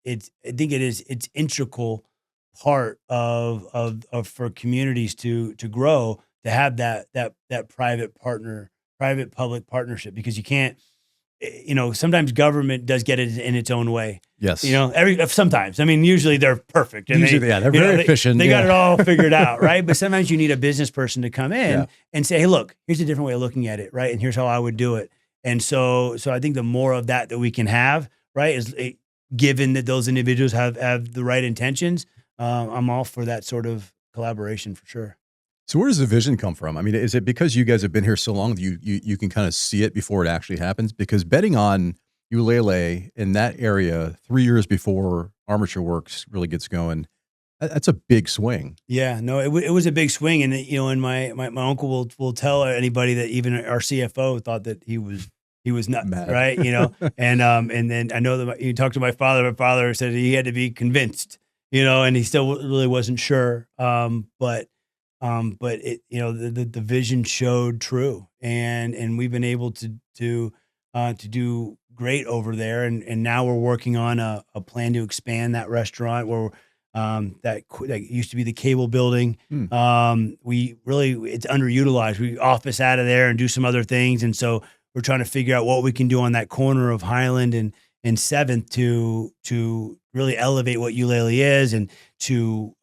I think it's integral part of for communities to grow, to have that private public partnership, because you can't, sometimes government does get it in its own way. Yes. Sometimes, I mean, usually they're perfect. And Usually, they're very efficient. They got it all figured out, right? But sometimes you need a business person to come in Yeah. and say, hey, look, here's a different way of looking at it, right? And here's how I would do it. And so I think the more of that we can have, right, is given that those individuals have the right intentions, I'm all for that sort of collaboration for sure. So where does the vision come from? I mean, is it because you guys have been here so long that you can kind of see it before it actually happens? Because betting on Ulele in that area 3 years before armature works really gets going, that's a big swing. Yeah, no, it was a big swing, and and my uncle will tell anybody that even our CFO thought that he was nuts, Mad. right? And then I know that you talked to my father. My father said he had to be convinced, and he still really wasn't sure. But it, the vision showed true, and we've been able to do great over there, and now we're working on a plan to expand that restaurant where that used to be the cable building. It's underutilized. We office out of there and do some other things, and so we're trying to figure out what we can do on that corner of Highland and 7th to really elevate what Ulele is, and to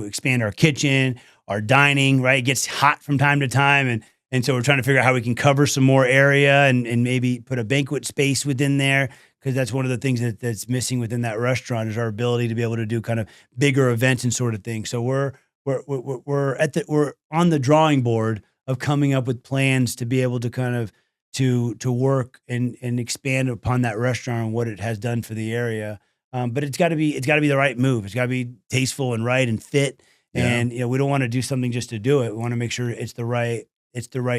expand our kitchen, our dining, right? It gets hot from time to time. And so we're trying to figure out how we can cover some more area and maybe put a banquet space within there. Cause that's one of the things that's missing within that restaurant, is our ability to be able to do kind of bigger events and sort of things. So we're on the drawing board of coming up with plans to be able to kind of to work and expand upon that restaurant and what it has done for the area. But it's got to be the right move. It's got to be tasteful and right and fit. Yeah. And we don't want to do something just to do it. We want to make sure it's the right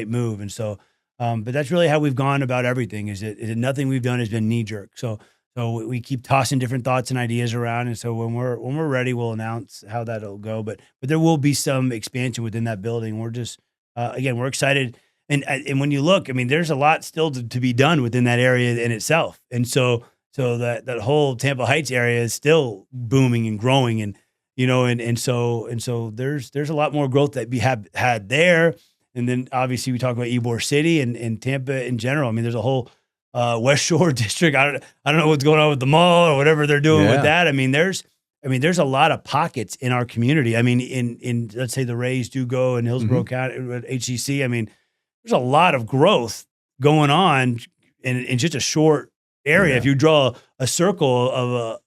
move. And so, but that's really how we've gone about everything. Is that nothing we've done has been knee jerk. So we keep tossing different thoughts and ideas around. And so when we're ready, we'll announce how that'll go. But there will be some expansion within that building. We're just again, we're excited. And when you look, I mean, there's a lot still to be done within that area in itself. And so that whole Tampa Heights area is still booming and growing, and so there's a lot more growth that we have had there. And then obviously we talk about Ybor City and Tampa in general. I mean, there's a whole West Shore district. I don't know what's going on with the mall or whatever they're doing with that. I mean, there's a lot of pockets in our community. I mean, in let's say the Rays do go in Hillsborough County at HCC. I mean, there's a lot of growth going on in just a short area. If you draw a circle of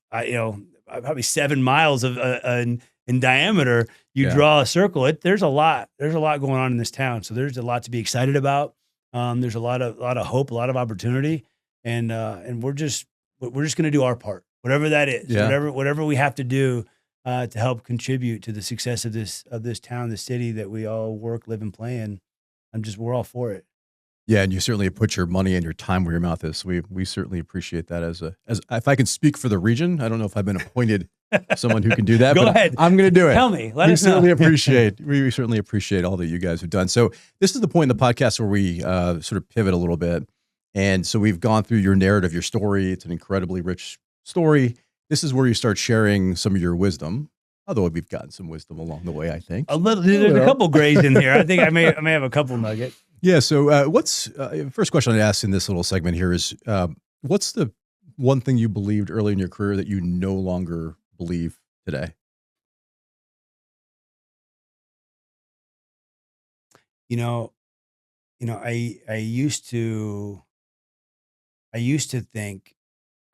probably 7 miles in diameter, draw a circle. There's a lot going on in this town. So there's a lot to be excited about. There's a lot of hope, a lot of opportunity, and we're just going to do our part, whatever that is, whatever we have to do to help contribute to the success of this town, the city that we all work, live, and play in. We're all for it. Yeah, and you certainly put your money and your time where your mouth is. So we certainly appreciate that. As if I can speak for the region, I don't know if I've been appointed someone who can do that. Go but ahead. I'm going to do it. Tell me. We certainly appreciate all that you guys have done. So this is the point in the podcast where we sort of pivot a little bit. And so we've gone through your narrative, your story. It's an incredibly rich story. This is where you start sharing some of your wisdom. Although we've gotten some wisdom along the way, I think. There's a couple grays in here. I think I may have a couple nuggets. Yeah. So what's first question I'd ask in this little segment here is, what's the one thing you believed early in your career that you no longer believe today? I used to think,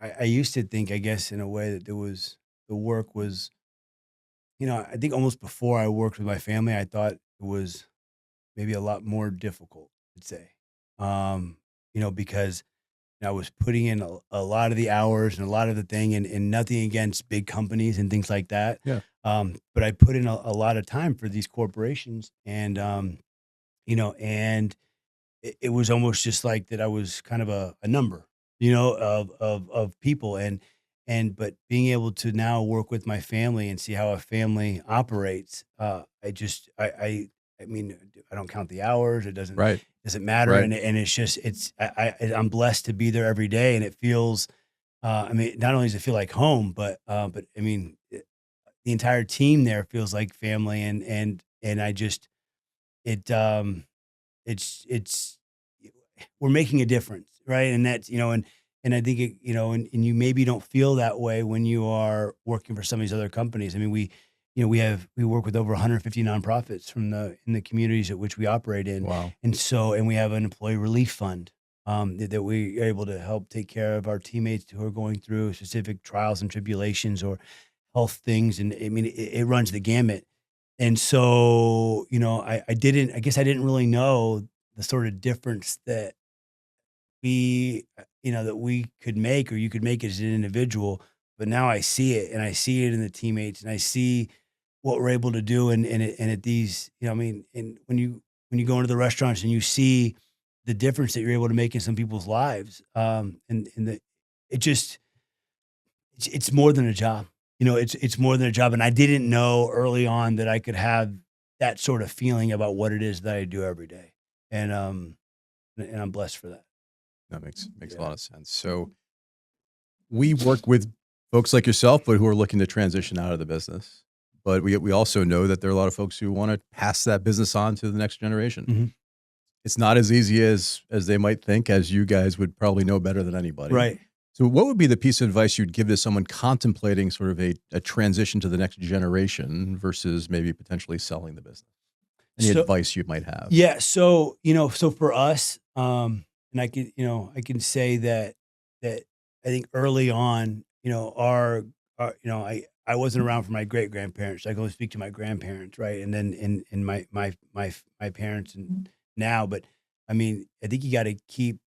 I guess, in a way that the work was I think almost before I worked with my family, I thought it was maybe a lot more difficult, I'd say. Um, because I was putting in a lot of the hours and a lot of the thing, and nothing against big companies and things like that. Yeah. But I put in a lot of time for these corporations, and and it was almost just like that I was kind of a number, of people, but being able to now work with my family and see how a family operates, I mean, I don't count the hours. It Right. doesn't matter, Right. and it's just I'm blessed to be there every day, and it feels. I mean, not only does it feel like home, but I mean, the entire team there feels like family, and I just it it's we're making a difference, right? And that's, and I think and you maybe don't feel that way when you are working for some of these other companies. I mean, we work with over 150 nonprofits in the communities at which we operate in, Wow. and we have an employee relief fund, that we are able to help take care of our teammates who are going through specific trials and tribulations or health things, and I mean, it runs the gamut. And so, I guess I didn't really know the sort of difference that that we could make, or you could make as an individual. But now I see it, and I see it in the teammates, and I see what we're able to do. And at these, I mean, and when you go into the restaurants and you see the difference that you're able to make in some people's lives, and it just, it's more than a job. It's more than a job, and I didn't know early on that I could have that sort of feeling about what it is that I do every day, and I'm blessed for that. That makes a Yeah. lot of sense. So we work with folks like yourself, but who are looking to transition out of the business. But we also know that there are a lot of folks who want to pass that business on to the next generation. Mhm. It's not as easy as they might think, as you guys would probably know better than anybody. Right. So what would be the piece of advice you'd give to someone contemplating sort of a transition to the next generation versus maybe potentially selling the business? Any So advice you might have? yeah, so for us, and I can say that I think early on, I wasn't around for my great grandparents. I can only speak to my grandparents, right? And then in my parents and now, but I mean, I think you got to keep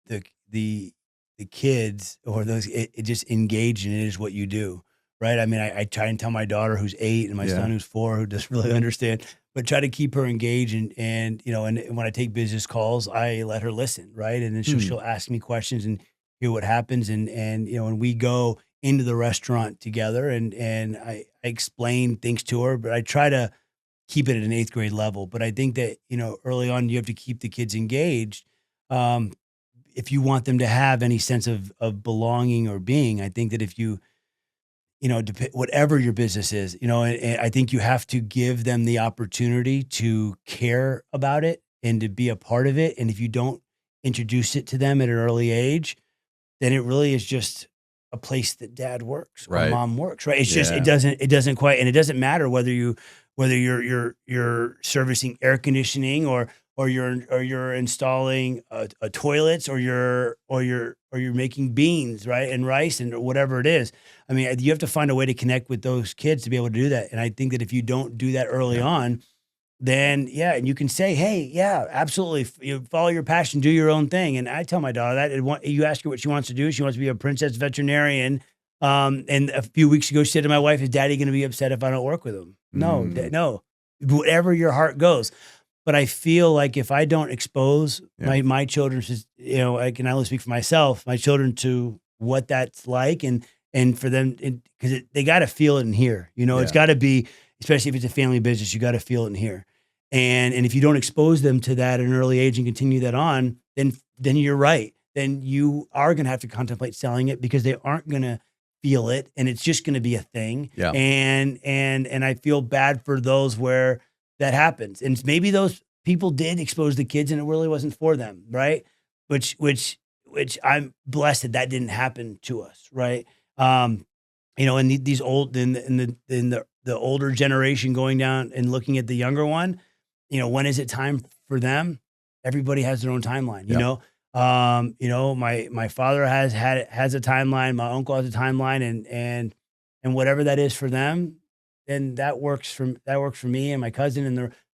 the the the kids or those it just engaged in it is what you do, right? I mean, I try and tell my daughter who's 8 and my Yeah. son who's 4 who doesn't really understand, but try to keep her engaged, and when I take business calls, I let her listen, right? And then she'll Hmm. she'll ask me questions and hear what happens, and we go into the restaurant together, and I explain things to her, but I try to keep it at an 8th grade level. But I think that, early on you have to keep the kids engaged. Um, if you want them to have any sense of belonging or being, I think that if whatever your business is, and I think you have to give them the opportunity to care about it and to be a part of it. And if you don't introduce it to them at an early age, then it really is just a place that dad works or Right. mom works, right? It's just Yeah. it doesn't quite, and it doesn't matter whether you're servicing air conditioning, or you're installing a toilets, or you're making beans, right, and rice and whatever it is. I mean, you have to find a way to connect with those kids to be able to do that. And I think that if you don't do that early Yeah. on, then yeah, and you can say, "Hey, yeah, absolutely, follow your passion, do your own thing." And I tell my daughter that. You ask her what she wants to do. She wants to be a princess veterinarian. And a few weeks ago, she said to my wife, "Is Daddy going to be upset if I don't work with him?" No, Mm. no, whatever your heart goes. But I feel like if I don't expose Yeah. my children, I can only speak for myself, my children, to what that's like, and for them, because they got to feel it and hear. It's Yeah. got to be, especially if it's a family business, you got to feel it and hear. And if you don't expose them to that at an early age and continue that on, then you're right. Then you are going to have to contemplate selling it, because they aren't going to feel it, and it's just going to be a thing. Yeah. And I feel bad for those where that happens, and maybe those people did expose the kids and it really wasn't for them, right? Which I'm blessed that didn't happen to us, right? And these old in the older generation going down and looking at the younger one, when is it time for them? Everybody has their own timeline, Yep. my father has a timeline, my uncle has a timeline, and whatever that is for them, then that works for me and my cousin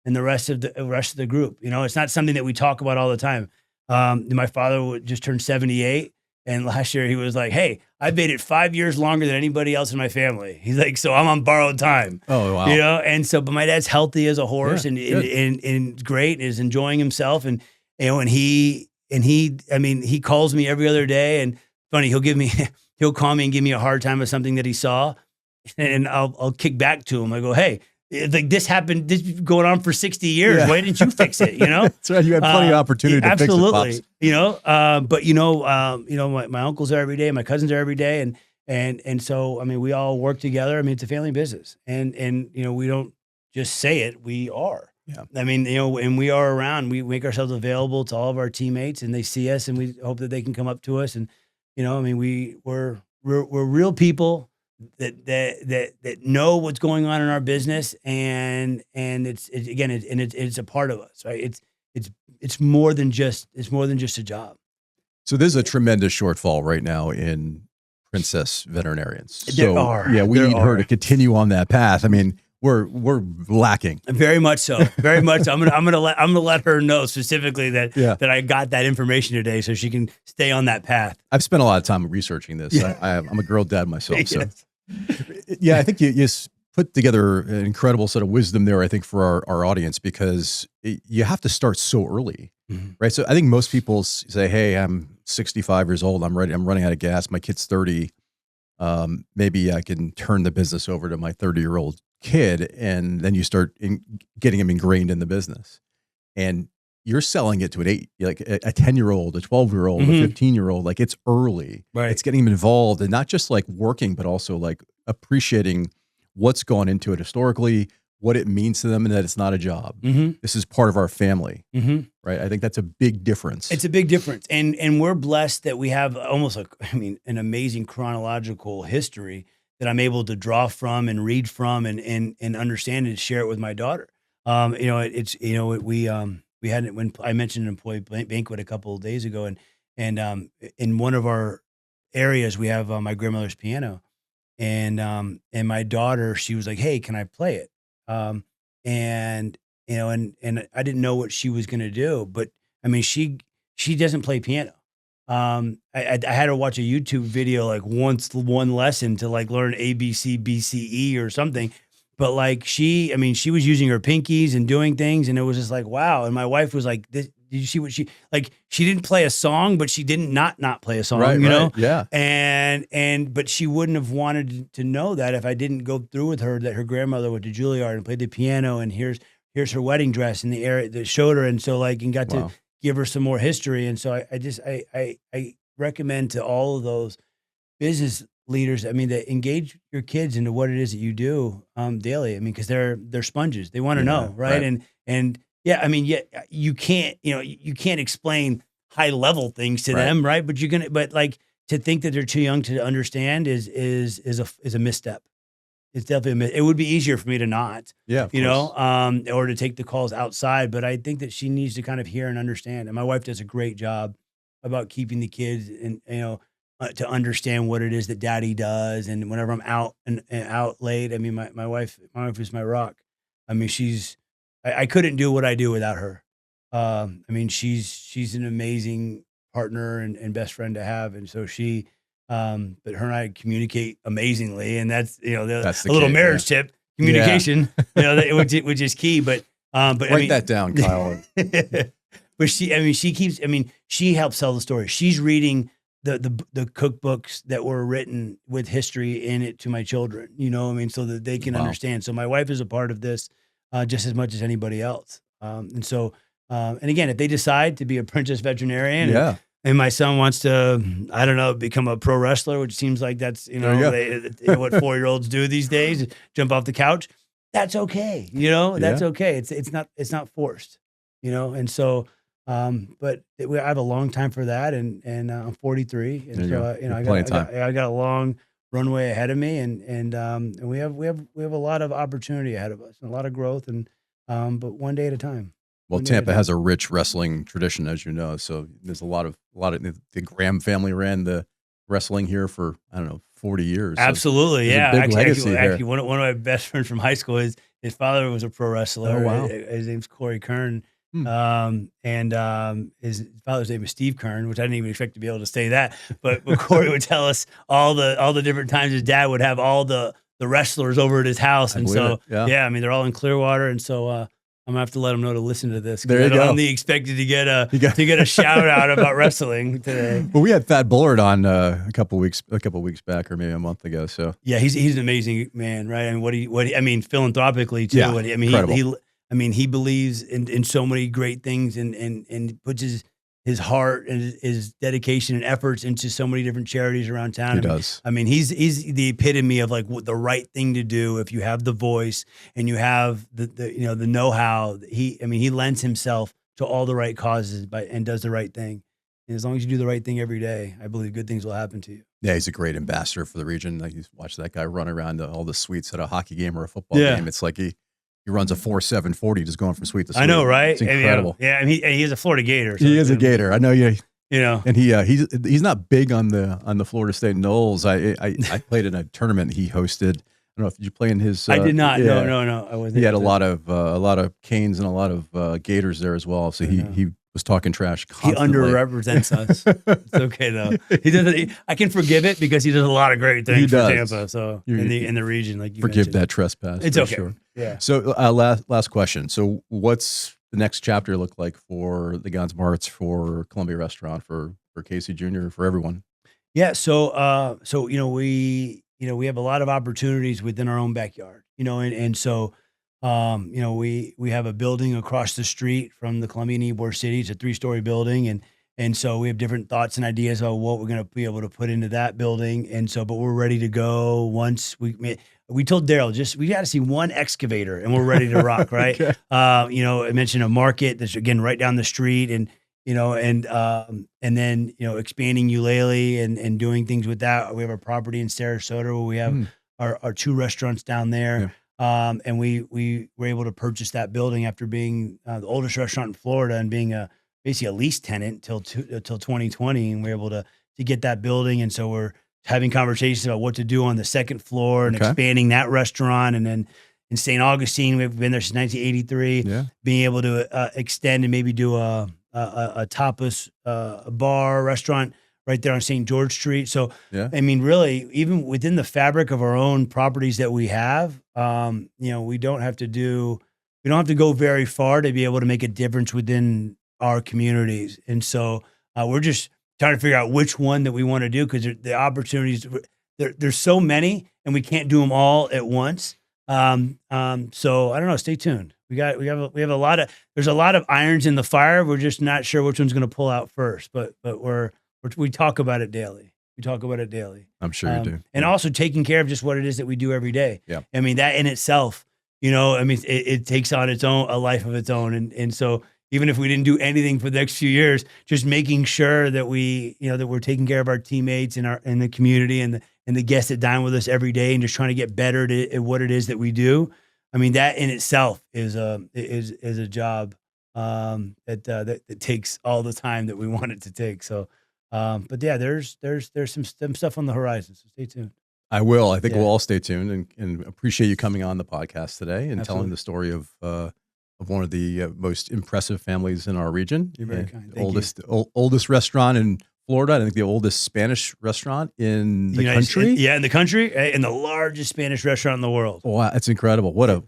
and the rest of the group. You know, it's not something that we talk about all the time. My father just turned 78. And last year he was like, "Hey, I made it 5 years longer than anybody else in my family." He's like, "So I'm on borrowed time." Oh, wow. You know, and so, but my dad's healthy as a horse, Yeah, and great, and is enjoying himself, and you know, and I mean, he calls me every other day, and funny, he'll call me and give me a hard time of something that he saw, and I'll kick back to him. I go, "Hey, like this happened. This is going on for 60 years. Yeah. Why didn't you fix it?" You know, That's right. You had plenty of opportunity to fix it, absolutely. Pops. You know, but my uncle's there every day, my cousins are every day, and so I mean, we all work together. I mean, it's a family business, and you know, we don't just say it; we are. Yeah. I mean, you know, and we are around. We make ourselves available to all of our teammates, and they see us, and we hope that they can come up to us, and you know, I mean, we're real people that know what's going on in our business, and it's a part of us, right? It's more than just a job. So there's a tremendous shortfall right now in princess veterinarians. There are. Yeah, we There need her are. to continue on that path. I mean, we're lacking. Very much so. Very much. I'm gonna let her know specifically that Yeah. that I got that information today, so she can stay on that path. I've spent a lot of time researching this. Yeah. I'm a girl dad myself. So Yes. yeah, I think you put together an incredible set of wisdom there, I think, for our audience, because you have to start so early, Mhm. right? So I think most people say, hey, I'm 65 years old. I'm running out of gas. My kid's 30. Maybe I can turn the business over to my 30-year-old kid. And then you start getting him ingrained in the business. And you're selling it to like a 10-year-old, a 12-year-old, Mhm. a 15-year-old. Like, it's early. Right. It's getting them involved, and not just like working, but also like appreciating what's gone into it historically, what it means to them, and that it's not a job. Mm-hmm. This is part of our family, Mm-hmm. right? I think that's a big difference. It's a big difference, and we're blessed that we have almost an amazing chronological history that I'm able to draw from and read from and understand and share it with my daughter. You know, we had it when I mentioned an employee banquet a couple of days ago, and in one of our areas we have my grandmother's piano, and my daughter, she was like, "Hey, can I play it?" And you know, and I didn't know what she was going to do, but I mean, she doesn't play piano. I had her watch a YouTube video like one lesson to like learn ABC, BCE or something. But like she was using her pinkies and doing things, and it was just like, wow. And my wife was like, did you see what she didn't play a song, but she didn't not play a song, right, you know? Yeah. But she wouldn't have wanted to know that if I didn't go through with her that her grandmother went to Juilliard and played the piano, and here's her wedding dress and the area that showed her, and so like, and got Wow. to give her some more history. And so I recommend to all of those business leaders, I mean, that engage your kids into what it is that you do daily. I mean, because they're sponges. They want to know, right? And yeah, I mean, yeah, you can't explain high level things to them, right? But like, to think that they're too young to understand is a misstep. It's definitely it would be easier for me to not, Yeah, or to take the calls outside. But I think that she needs to kind of hear and understand. And my wife does a great job about keeping the kids and, to understand what it is that daddy does. And whenever I'm out and out late, I mean, my wife is my rock. I mean, I couldn't do what I do without her. I mean, she's an amazing partner and best friend to have. And so but her and I communicate amazingly, and that's That's the a little key, marriage tip: communication. Which is key. But write that down, Kyle. But she helps tell the story. She's reading the cookbooks that were written with history in it to my children. So that they can understand. So my wife is a part of this just as much as anybody else. And so and again, if they decide to be a princess veterinarian, and my son wants to, I don't know, become a pro wrestler, which seems like that's, what 4-year-olds do these days, jump off the couch. That's okay. That's okay. It's not forced, and so, but I have a long time for that. And I'm 43. And so, I got a long runway ahead of me, and we have a lot of opportunity ahead of us, and a lot of growth, and, but one day at a time. Well, Tampa has a rich wrestling tradition, as you know. So there's a lot of the Graham family ran the wrestling here for, I don't know, 40 years. Absolutely, there's yeah. a big legacy there. Actually, one of my best friends from high school, his father was a pro wrestler. Oh, wow. His name's Corey Kern. Hmm. His father's name is Steve Kern, which I didn't even expect to be able to say that. But Corey would tell us all the different times his dad would have all the wrestlers over at his house, and so yeah. I mean they're all in Clearwater, and so I'm gonna have to let him know to listen to this. There you go. I'm expected to get a shout out about wrestling today. Well, we had Thad Bullard on a couple weeks back, or maybe a month ago. So yeah, he's an amazing man, right? I mean, I mean, philanthropically too. Yeah, He believes in so many great things and puts his heart and his dedication and efforts into so many different charities around town. He does. I mean, he's the epitome of like what the right thing to do if you have the voice and you have the know-how. He lends himself to all the right causes and does the right thing. And as long as you do the right thing every day, I believe good things will happen to you. Yeah, he's a great ambassador for the region. Like, you watch that guy run around all the suites at a hockey game or a football game. It's like he runs a 4.740 just going from suite to suite. I know, right? It's incredible. And he is a Florida Gator. So he is a Gator. I know. Yeah. And he's not big on the Florida State Knolls. I played in a tournament he hosted. I don't know if you play in his. I did not. Yeah. No. I wasn't. He had a lot of Canes and a lot of Gators there as well. So he was talking trash constantly. He underrepresents us. It's okay though. He doesn't. I can forgive it because he does a lot of great things for Tampa. So in the region, like you forgive mentioned. that trespass. It's okay. Sure. Yeah. So last question. So what's the next chapter look like for the Gonzmarts, for Columbia Restaurant, for Casey Jr., for everyone? Yeah. So we have a lot of opportunities within our own backyard. And so. We have a building across the street from the Columbia Ybor City. It's a 3-story building, and so we have different thoughts and ideas about what we're going to be able to put into that building. And so, but we're ready to go once we told Daryl we got to see one excavator and we're ready to rock, right? Okay. I mentioned a market that's again right down the street, and then expanding Ulele and doing things with that. We have a property in Sarasota where we have our 2 restaurants down there. Yeah. And we were able to purchase that building after being the oldest restaurant in Florida and being basically a lease tenant till 2020, and we're able to get that building. And so we're having conversations about what to do on the second floor and expanding that restaurant. And then in St. Augustine, we've been there since 1983. Yeah. Being able to extend and maybe do a tapas bar restaurant right there on St. George Street. So, I mean, really, even within the fabric of our own properties that we have, we don't have to go very far to be able to make a difference within our communities. And so we're just trying to figure out which one that we want to do, because the opportunities, there's so many and we can't do them all at once. So I don't know, stay tuned. We have a lot of irons in the fire. We're just not sure which one's going to pull out first, but we talk about it daily. I'm sure you do. And also taking care of just what it is that we do every day. Yeah. I mean, that in itself, it takes on a life of its own. And so even if we didn't do anything for the next few years, just making sure that that we're taking care of our teammates and the community and the guests that dine with us every day, and just trying to get better at what it is that we do. I mean, that in itself is a job that takes all the time that we want it to take. So, but yeah, there's some stuff on the horizon. So stay tuned. I will. I think we'll all stay tuned and appreciate you coming on the podcast today and telling the story of one of the most impressive families in our region. You're very kind. Oldest restaurant in Florida. I think the oldest Spanish restaurant in the country. In the country, and the largest Spanish restaurant in the world. Wow, that's incredible. What a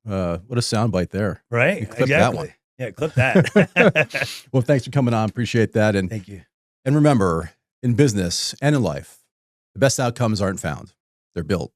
soundbite there. Right? Clip that one. Yeah, clip that. Well, thanks for coming on. Appreciate that. And thank you. And remember, in business and in life, the best outcomes aren't found. They're built.